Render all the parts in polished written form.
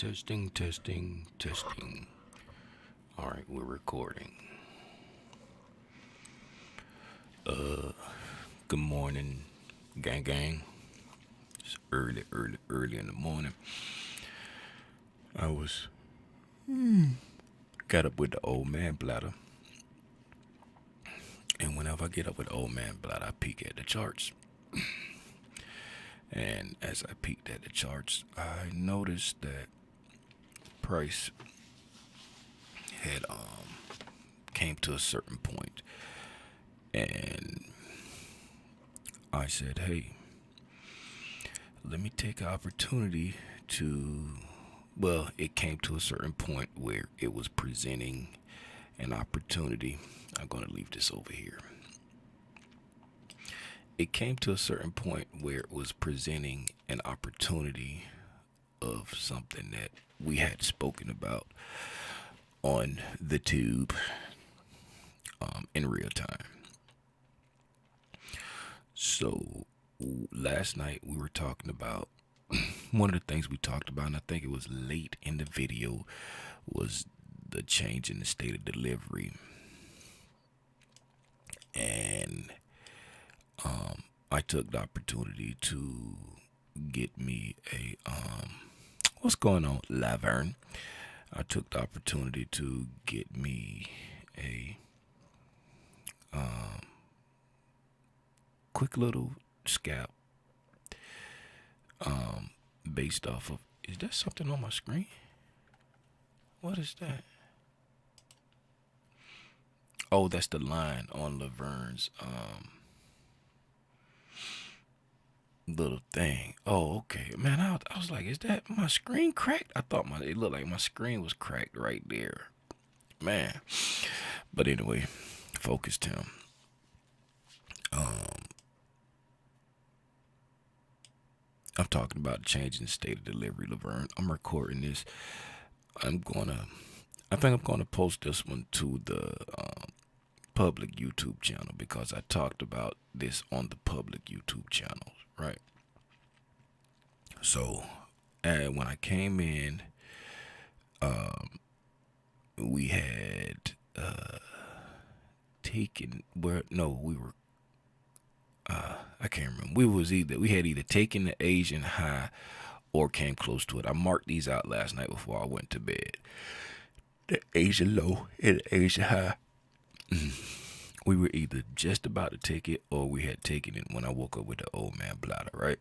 Testing, testing, testing. All right, we're recording. Good morning, gang, gang. It's early in the morning. I was got up with the old man bladder, and whenever I get up with the old man bladder, I peek at the charts. And as I peeked at the charts, I noticed that price had came to a certain point, and I said, "Hey, let me take an opportunity to." Well, it came to a certain point where it was presenting an opportunity. I'm going to leave this over here. It came to a certain point where it was presenting an opportunity of something that we had spoken about on the tube in real time. So last night we were talking about one of the things we talked about, and I think it was late in the video, was the change in the state of delivery. And I took the opportunity to get me a what's going on, Laverne? I took the opportunity to get me a quick little scalp based off of, is that something on my screen? What is that? Oh, that's the line on Laverne's little thing. Oh, okay. Man, I was like, is that my screen cracked? I thought it looked like my screen was cracked right there. Man. But anyway, focused him. I'm talking about changing the state of delivery, Laverne. I'm recording this. I think I'm gonna post this one to the public YouTube channel because I talked about this on the public YouTube channels, right? So, when I came in, we had taken where no, we were. I can't remember. We had either taken the Asian high or came close to it. I marked these out last night before I went to bed. The Asian low and the Asian high. We were either just about to take it or we had taken it when I woke up with the old man bladder, right?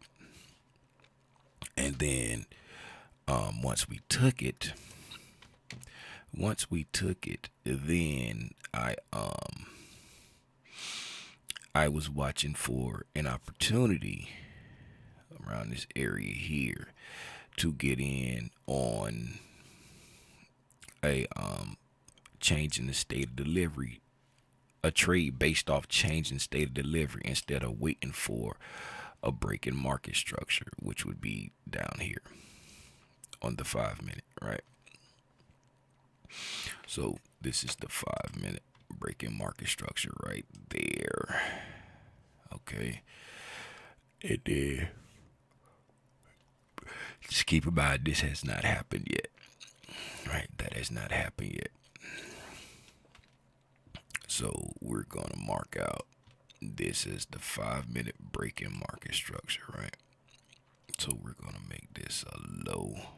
And then once we took it, then I was watching for an opportunity around this area here to get in on a change in the state of delivery, a trade based off changing state of delivery instead of waiting for a break in market structure, which would be down here on the 5 minute, right? So this is the 5 minute break in market structure right there. Okay. And then just keep in mind this has not happened yet. Right? That has not happened yet. So we're gonna mark out this is the 5 minute break in market structure, right? So we're gonna make this a low.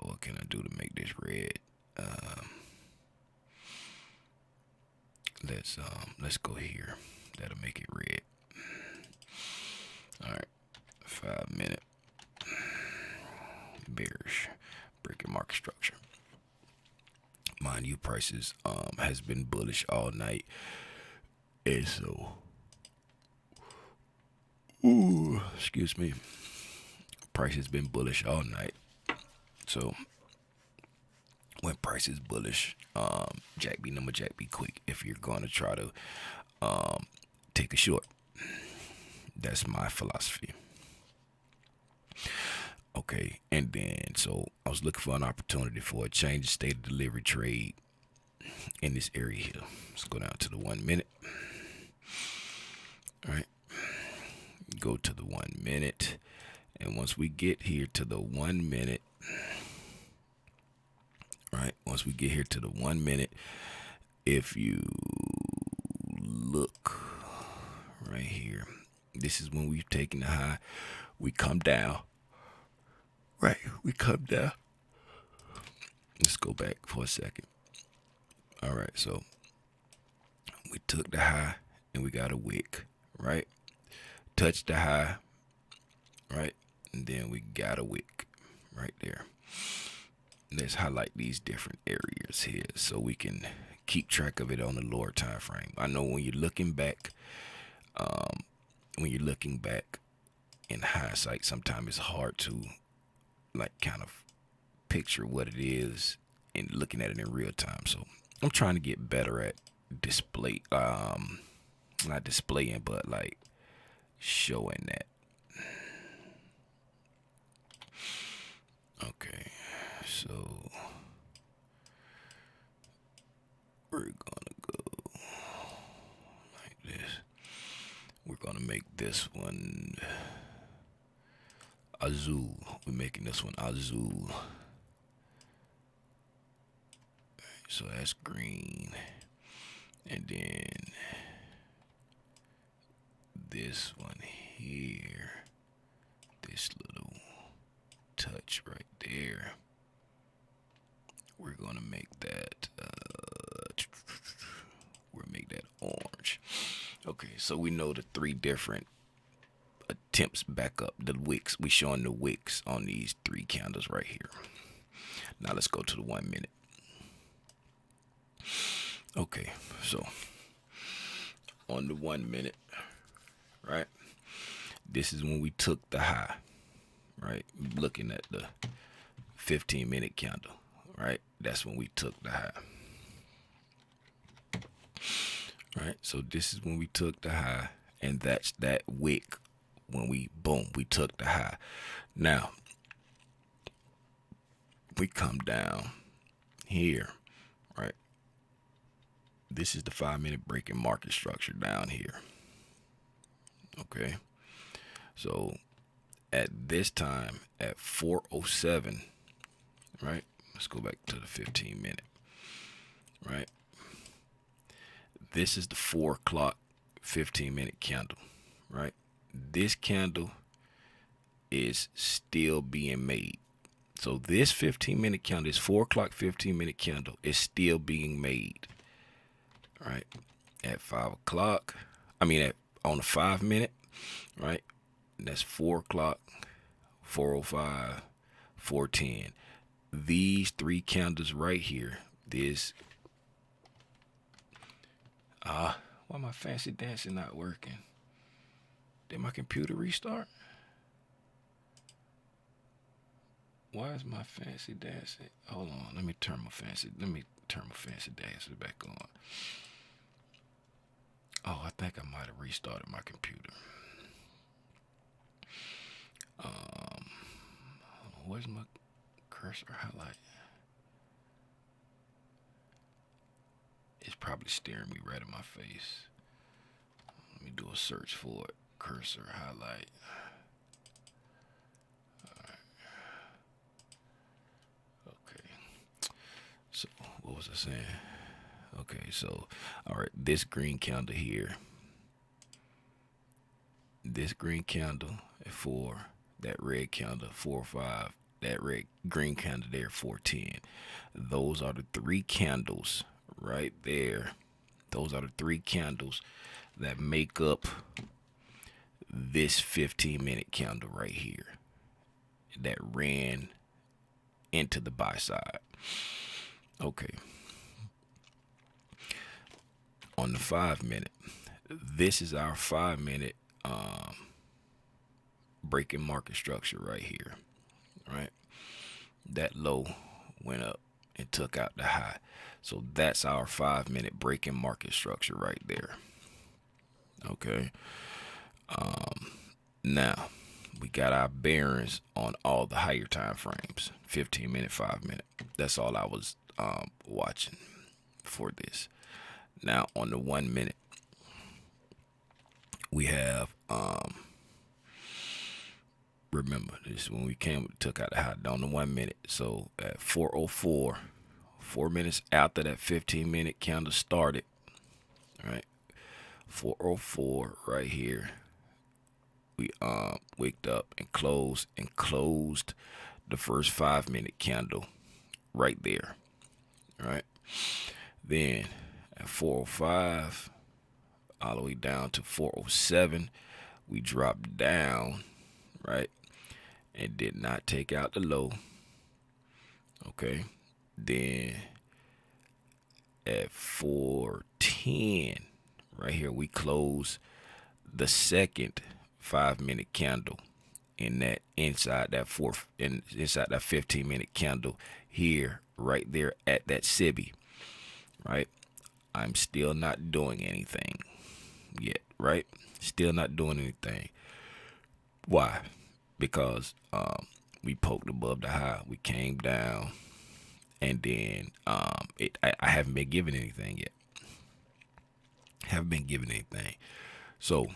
What can I do to make this red? Let's go here. That'll make it red. All right, 5 minute bearish break in market structure. Mind you, prices has been bullish all night, and so excuse me, price has been bullish all night. So when price is bullish, Jack be number, Jack be quick if you're gonna try to take a short. That's my philosophy. Okay, and then so I was looking for an opportunity for a change of state of delivery trade in this area here. Let's go down to the 1 minute. All right, go to the 1 minute, And once we get here to the 1 minute, right? Once we get here to the 1 minute, if you look right here, this is when we've taken the high. We come down, right? We come down. Let's go back for a second. All right, so we took the high and we got a wick, right? Touched the high, right? And then we got a wick right there. Let's highlight these different areas here so we can keep track of it on the lower time frame. I know when you're looking back, in hindsight, sometimes it's hard to like kind of picture what it is and looking at it in real time. So I'm trying to get better at not displaying, but like showing that. Okay, so we're gonna go like this. We're gonna make this one azul. We're making this one azul. So that's green. And then this one here, this little touch right there, we're gonna make that orange. Okay, so we know the three different attempts back up the wicks. We showing the wicks on these three candles right here. Now let's go to the 1 minute. Okay, so on the 1 minute, right? This is when we took the high, right? Looking at the 15-minute candle, right? That's when we took the high. Right? So this is when we took the high, and that's that wick when we took the high. Now we come down here, right? This is the 5-minute breaking market structure down here. Okay. So at this time at 4:07, right? Let's go back to the 15-minute, right? This is the 4 o'clock 15-minute candle, right? This candle is still being made. So this 15-minute candle, this 4 o'clock 15-minute candle is still being made, right? At 5 o'clock, on the 5-minute, right? That's 4 o'clock, 4:05, 4:10. These three candles right here, why my fancy dancing not working? Did my computer restart? Why is my fancy dancing? Hold on, let me turn my fancy dancer back on. Oh, I think I might have restarted my computer. Where's my cursor highlight? It's probably staring me right in my face. Let me do a search for it. Cursor highlight. Alright. Okay. So, what was I saying? Okay, so, alright, this green candle here. This green candle at 4. That red candle, 4:05. That green candle there, 4:10. Those are the three candles right there. Those are the three candles that make up this 15-minute candle right here that ran into the buy side. Okay. On the 5-minute, this is our 5-minute breaking market structure right here, right? That low went up and took out the high. So that's our 5-minute breaking market structure right there. Okay. Now we got our bearings on all the higher time frames, 15-minute, 5-minute. That's all I was watching for this. Now on the 1 minute, we have remember this when we took out the high down to 1 minute. So at 4:04, 4 minutes after that 15-minute candle started, right? 4:04 right here. We waked up and closed the first 5-minute candle right there, right? Then at 4:05 all the way down to 4:07, we dropped down, right? And did not take out the low. Okay. Then at 4:10, right here, we close the second 5-minute candle in that inside that 15-minute candle here, right there at that SIBI, right? I'm still not doing anything yet, right? Still not doing anything. Why? Because we poked above the high, we came down, and then I haven't been given anything yet. Haven't been given anything. So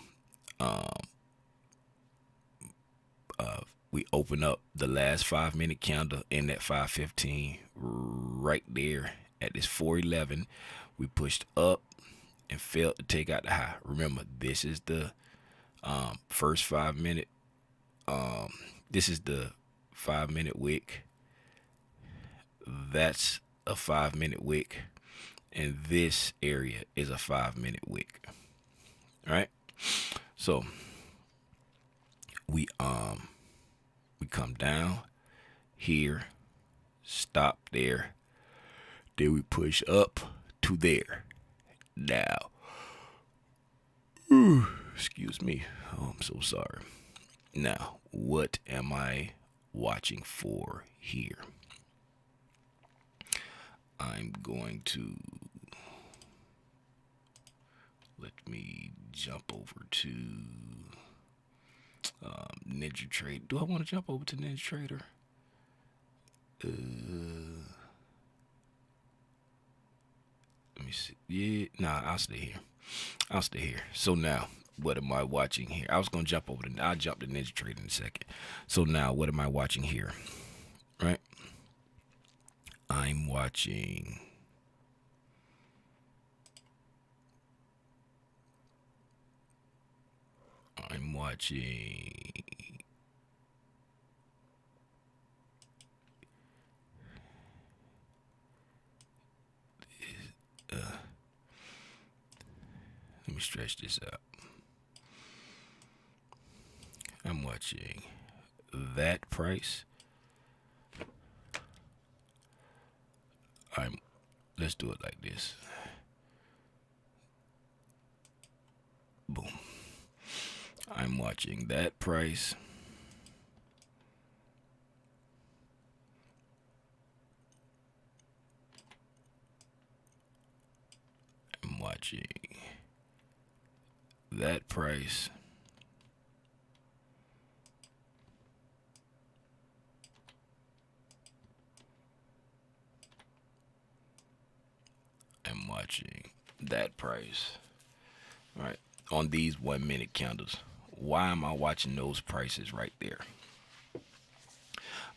we open up the last 5-minute candle in that 5:15 right there at this 4:11. We pushed up and failed to take out the high. Remember, this is the first 5-minute. This is the 5-minute wick. That's a 5-minute wick, and this area is a 5-minute wick. All right. So we come down here, stop there, then we push up to there. Now, excuse me. Oh, I'm so sorry. Now, what am I watching for here? I'm going to let me jump over to Ninja Trade. Do I want to jump over to Ninja Trader? Let me see. Yeah, nah, I'll stay here. So now, what am I watching here? I was gonna jump over to. I'll jump to Ninja Trader in a second. So now, what am I watching here? Right. I'm watching. Let me stretch this out. I'm watching that price. Let's do it like this. Boom. I'm watching that price. I'm watching that price. I'm watching that price. All right. On these 1-minute candles. Why am I watching those prices right there?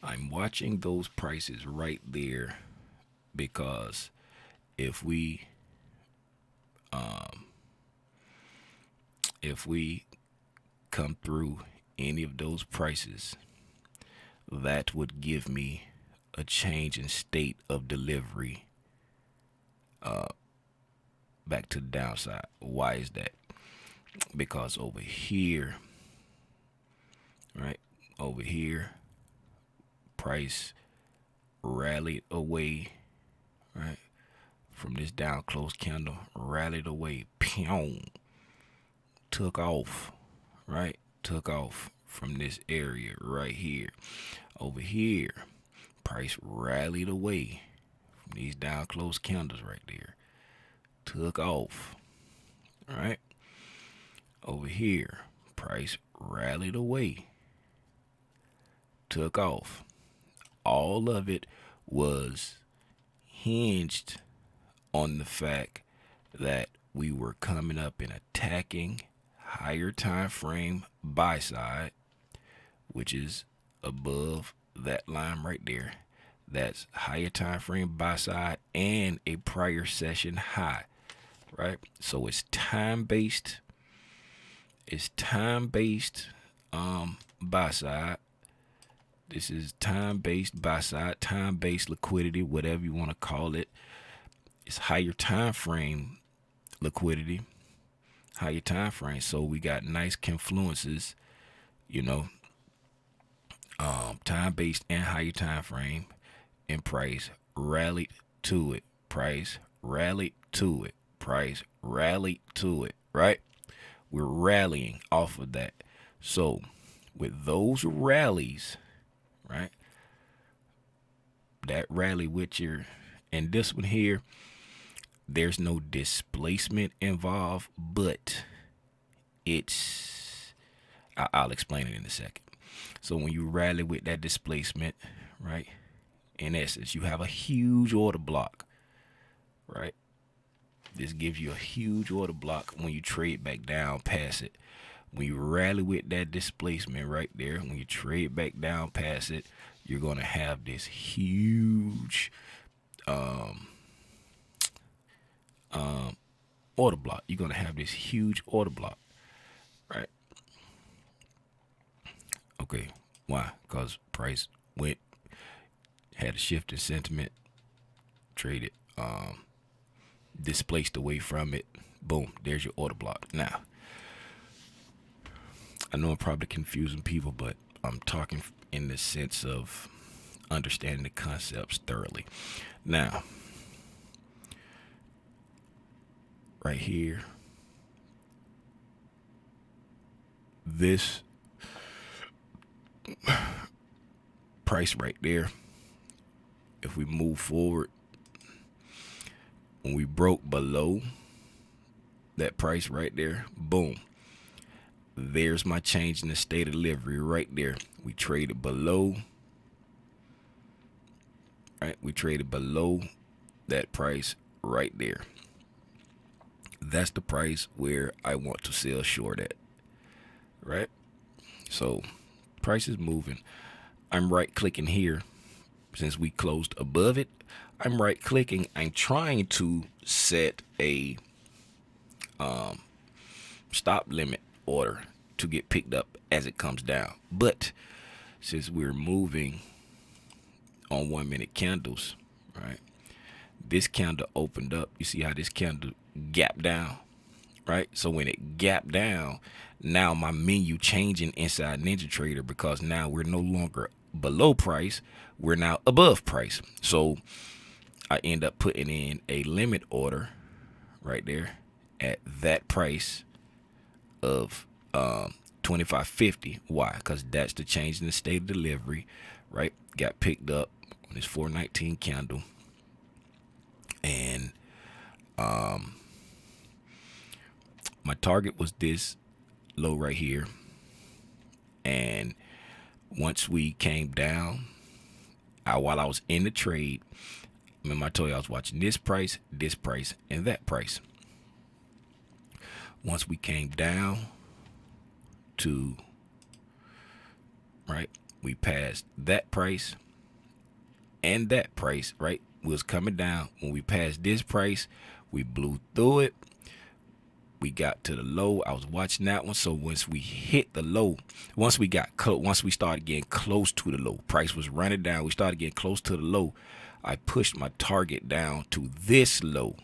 I'm watching those prices right there because if we come through any of those prices, that would give me a change in state of delivery back to the downside. Why is that? Because over here, right, over here, price rallied away, right, from this down close candle, rallied away, pew, took off, right, took off from this area right here. Over here, price rallied away from these down close candles right there, took off, right. Over here, price rallied away, took off. All of it was hinged on the fact that we were coming up and attacking higher time frame buy side. which is above that line right there. That's higher time frame buy side and a prior session high, right? So it's time based. It's time based buy side. This is time based buy side, time based liquidity, whatever you want to call it. It's higher time frame liquidity, higher time frame. So we got nice confluences, you know, time based and higher time frame, and price rallied to it. Price rallied to it. Price rallied to it. Right? We're rallying off of that. So with those rallies, right? That rally with your, and this one here, there's no displacement involved, but it's, I'll explain it in a second. So when you rally with that displacement, right? In essence, you have a huge order block, right? This gives you a huge order block when you trade back down past it. When you rally with that displacement right there, when you trade back down past it, you're going to have this huge order block. You're going to have this huge order block, right? Okay, why? Because price went, had a shift in sentiment, traded, displaced away from it. Boom, there's your order block. Now, I know I'm probably confusing people, but I'm talking in the sense of understanding the concepts thoroughly. Now, right here, this price right there, if we move forward, when we broke below that price right there, boom, there's my change in the state of delivery right there. We traded below, right? We traded below that price right there. That's the price where I want to sell short at, right? So price is moving. I'm right clicking here since we closed above it. I'm right clicking. I'm trying to set a stop limit order to get picked up as it comes down. But since we're moving on 1 minute candles, right? This candle opened up. You see how this candle gapped down, right? So when it gapped down, now my menu changing inside NinjaTrader, because now we're no longer below price, we're now above price. So I end up putting in a limit order right there at that price of 25.50. Why? Because that's the change in the state of delivery, right? Got picked up on this 419 candle, and my target was this low right here. And once we came down, while I was in the trade, remember I told you I was watching this price, and that price. Once we came down to, right, we passed that price and that price, right? We was coming down. When we passed this price, we blew through it. We got to the low. I was watching that one. So once we hit the low, once we started getting close to the low, price was running down. We started getting close to the low. I pushed my target down to this low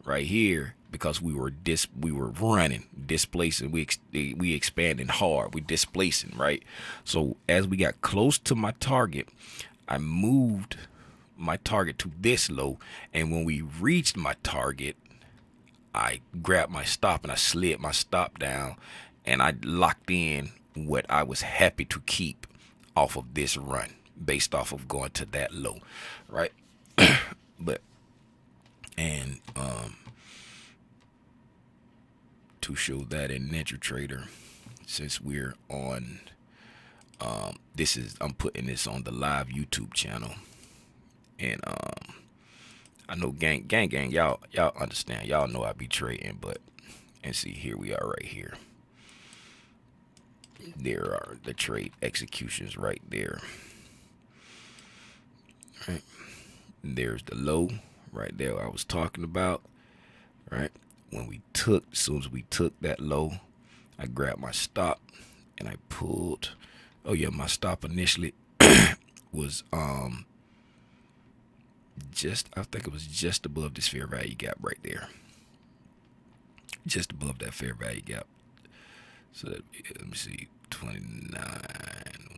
right here, because we were running, displacing. We expanding hard. We displacing, right? So as we got close to my target, I moved my target to this low, and when we reached my target, I grabbed my stop and I slid my stop down, and I locked in what I was happy to keep off of this run based off of going to that low, right? But and to show that in NinjaTrader, since we're on I'm putting this on the live YouTube channel, and I know gang, y'all understand, y'all know I be trading, but and see, here we are right here. There are the trade executions right there. Right. There's the low right there I was talking about. Right. As soon as we took that low, I grabbed my stop and I pulled. Oh yeah, my stop initially was I think it was just above this fair value gap right there. Just above that fair value gap. So let me see, 29,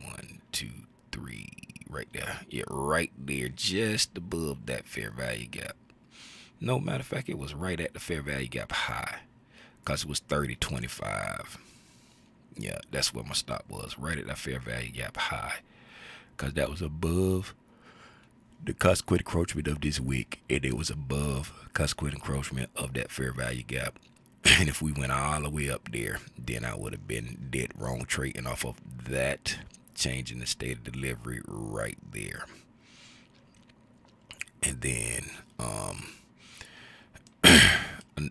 1, 2, 3, right there. Yeah, right there, just above that fair value gap. No, matter of fact, it was right at the fair value gap high, because it was 30.25. Yeah, that's where my stop was, right at that fair value gap high, because that was above the consequent encroachment of this week, and it was above consequent encroachment of that fair value gap. And if we went all the way up there, then I would have been dead wrong trading off of that change in the state of delivery right there. And then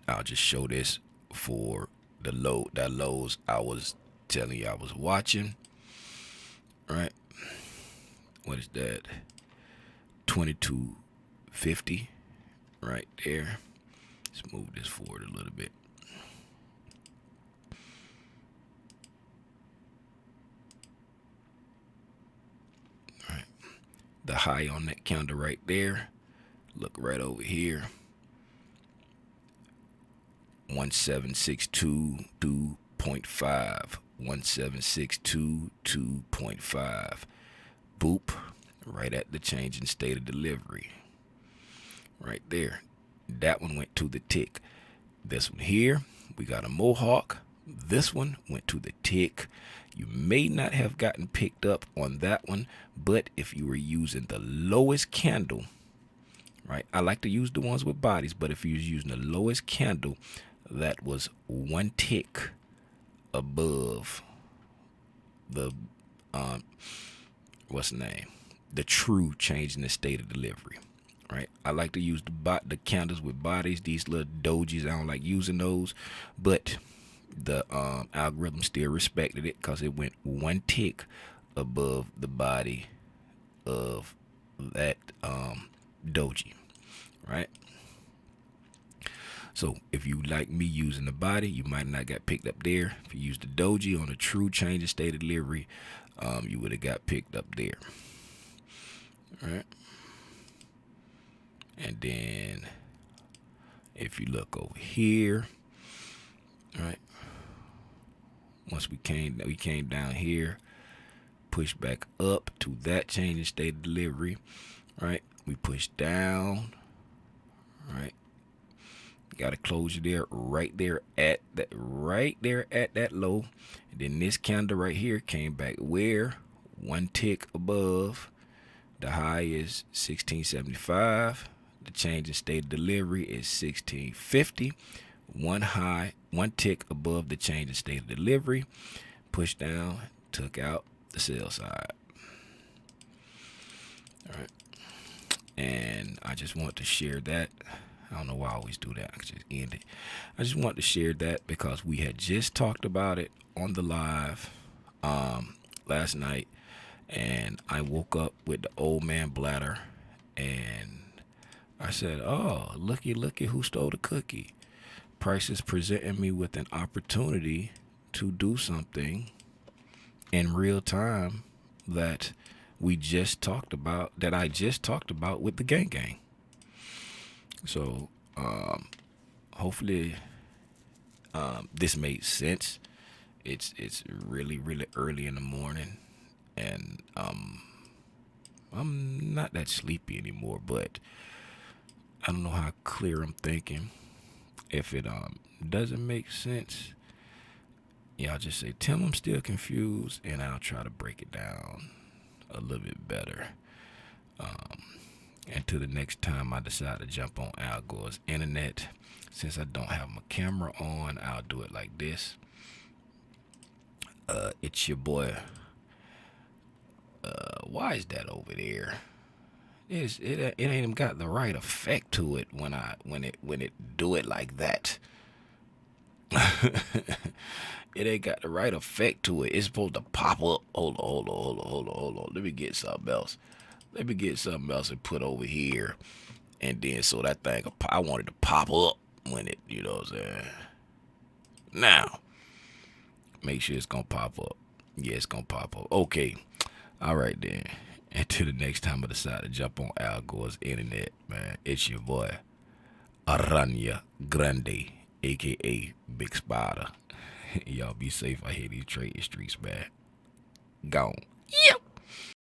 I'll just show this for the lows I was telling you I was watching. Right? What is that? 22.50 right there. Let's move this forward a little bit. All right. The high on that candle right there. Look right over here. 17622.5. 17622.5. Boop. Right at the change in state of delivery. Right there. That one went to the tick. This one here, we got a mohawk. This one went to the tick. You may not have gotten picked up on that one, but if you were using the lowest candle, right? I like to use the ones with bodies, but if you was using the lowest candle, that was one tick above the what's the name? The true change in the state of delivery. Right, I like to use the candles with bodies. These little dojis, I don't like using those, but the algorithm still respected it because it went one tick above the body of that doji. Right. So if you like me using the body, you might not got picked up there. If you use the doji on a true change in state of delivery, you would have got picked up there. All right. And then if you look over here, right, once we came down here, pushed back up to that change in state of delivery, right, we pushed down, right, got a closure there, right there at that low. And then this candle right here came back where one tick above. The high is 1675. The change in state of delivery is 1650. One tick above the change in state of delivery. Pushed down, took out the sell side. All right. And I just want to share that. I don't know why I always do that. I just end it. I just want to share that because we had just talked about it on the live last night. And I woke up with the old man bladder. And I said, oh, looky who stole the cookie. Price is presenting me with an opportunity to do something in real time that I just talked about with the gang. So hopefully this made sense. It's really early in the morning, and I'm not that sleepy anymore, but I don't know how clear I'm thinking. If it doesn't make sense, y'all just say, Tim, I'm still confused, and I'll try to break it down a little bit better. Until the next time I decide to jump on Al Gore's internet. Since I don't have my camera on, I'll do it like this. It's your boy. Why is that over there? It ain't even got the right effect to it when it do it like that. It ain't got the right effect to it. It's supposed to pop up. Hold on. Let me get something else. Let me get something else and put over here. And then so that thing, I wanted to pop up when it, you know what I'm saying? Now, make sure it's gonna pop up. Yeah, it's gonna pop up. Okay. All right then. Until the next time I decide to jump on Al Gore's internet, man, it's your boy, Aranya Grande, aka Big Spider. Y'all be safe out here in these trading streets, man. Gone. Yep.